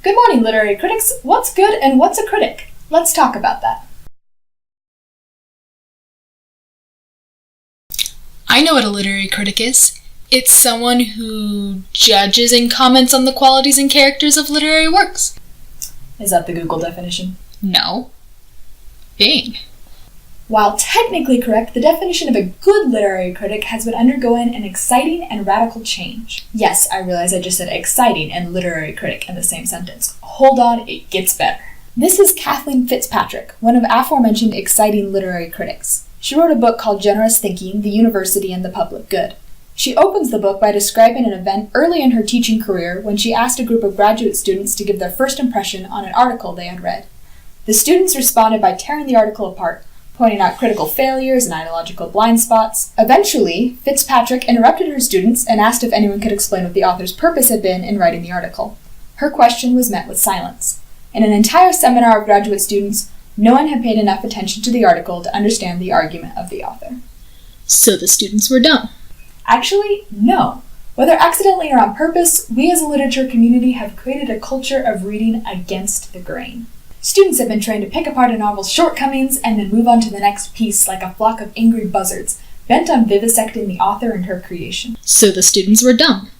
Good morning, literary critics. What's good and what's a critic? Let's talk about that. I know what a literary critic is. It's someone who judges and comments on the qualities and characters of literary works. Is that the Google definition? No. Bing. While technically correct, the definition of a good literary critic has been undergoing an exciting and radical change. Yes, I realize I just said exciting and literary critic in the same sentence. Hold on, it gets better. This is Kathleen Fitzpatrick, one of aforementioned exciting literary critics. She wrote a book called Generous Thinking, the University and the Public Good. She opens the book by describing an event early in her teaching career when she asked a group of graduate students to give their first impression on an article they had read. The students responded by tearing the article apart, pointing out critical failures and ideological blind spots. Eventually, Fitzpatrick interrupted her students and asked if anyone could explain what the author's purpose had been in writing the article. Her question was met with silence. In an entire seminar of graduate students, no one had paid enough attention to the article to understand the argument of the author. So the students were dumb. Actually, no. Whether accidentally or on purpose, we as a literature community have created a culture of reading against the grain. Students have been trained to pick apart a novel's shortcomings and then move on to the next piece like a flock of angry buzzards, bent on vivisecting the author and her creation. So the students were dumb.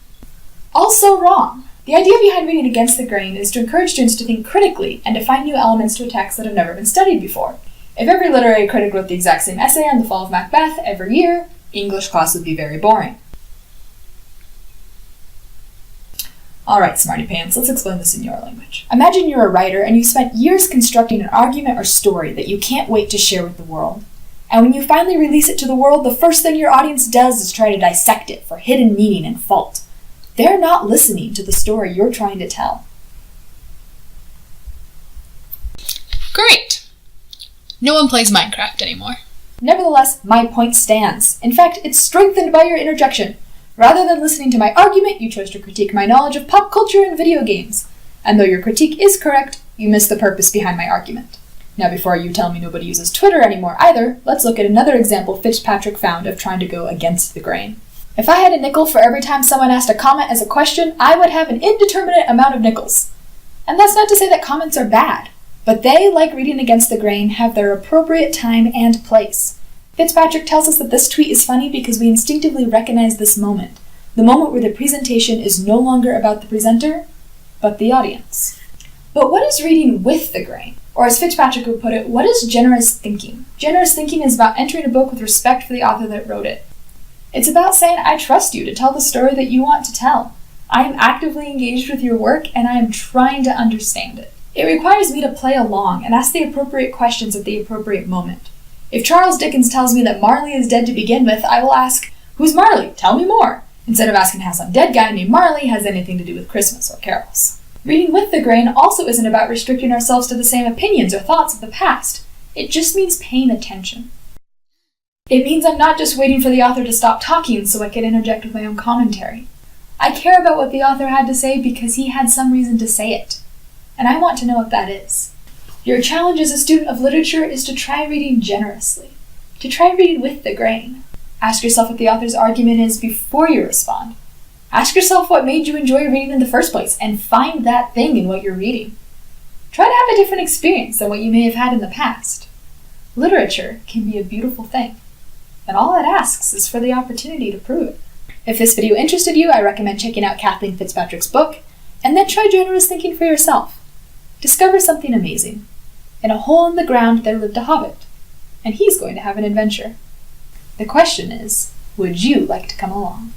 Also wrong. The idea behind reading against the grain is to encourage students to think critically and to find new elements to a text that have never been studied before. If every literary critic wrote the exact same essay on the fall of Macbeth every year, English class would be very boring. Alright, smarty pants, let's explain this in your language. Imagine you're a writer and you spent years constructing an argument or story that you can't wait to share with the world. And when you finally release it to the world, the first thing your audience does is try to dissect it for hidden meaning and fault. They're not listening to the story you're trying to tell. Great. No one plays Minecraft anymore. Nevertheless, my point stands. In fact, it's strengthened by your interjection. Rather than listening to my argument, you chose to critique my knowledge of pop culture and video games. And though your critique is correct, you missed the purpose behind my argument. Now, before you tell me nobody uses Twitter anymore either, let's look at another example Fitzpatrick found of trying to go against the grain. If I had a nickel for every time someone asked a comment as a question, I would have an indeterminate amount of nickels. And that's not to say that comments are bad, but they, like reading against the grain, have their appropriate time and place. Fitzpatrick tells us that this tweet is funny because we instinctively recognize this moment, the moment where the presentation is no longer about the presenter, but the audience. But what is reading with the grain? Or as Fitzpatrick would put it, what is generous thinking? Generous thinking is about entering a book with respect for the author that wrote it. It's about saying, I trust you to tell the story that you want to tell. I am actively engaged with your work and I am trying to understand it. It requires me to play along and ask the appropriate questions at the appropriate moment. If Charles Dickens tells me that Marley is dead to begin with, I will ask, who's Marley? Tell me more, instead of asking how some dead guy named Marley has anything to do with Christmas or carols. Reading with the grain also isn't about restricting ourselves to the same opinions or thoughts of the past. It just means paying attention. It means I'm not just waiting for the author to stop talking so I can interject with my own commentary. I care about what the author had to say because he had some reason to say it, and I want to know what that is. Your challenge as a student of literature is to try reading generously, to try reading with the grain. Ask yourself what the author's argument is before you respond. Ask yourself what made you enjoy reading in the first place, and find that thing in what you're reading. Try to have a different experience than what you may have had in the past. Literature can be a beautiful thing, and all it asks is for the opportunity to prove it. If this video interested you, I recommend checking out Kathleen Fitzpatrick's book, and then try generous thinking for yourself. Discover something amazing. In a hole in the ground there lived a hobbit, and he's going to have an adventure. The question is, would you like to come along?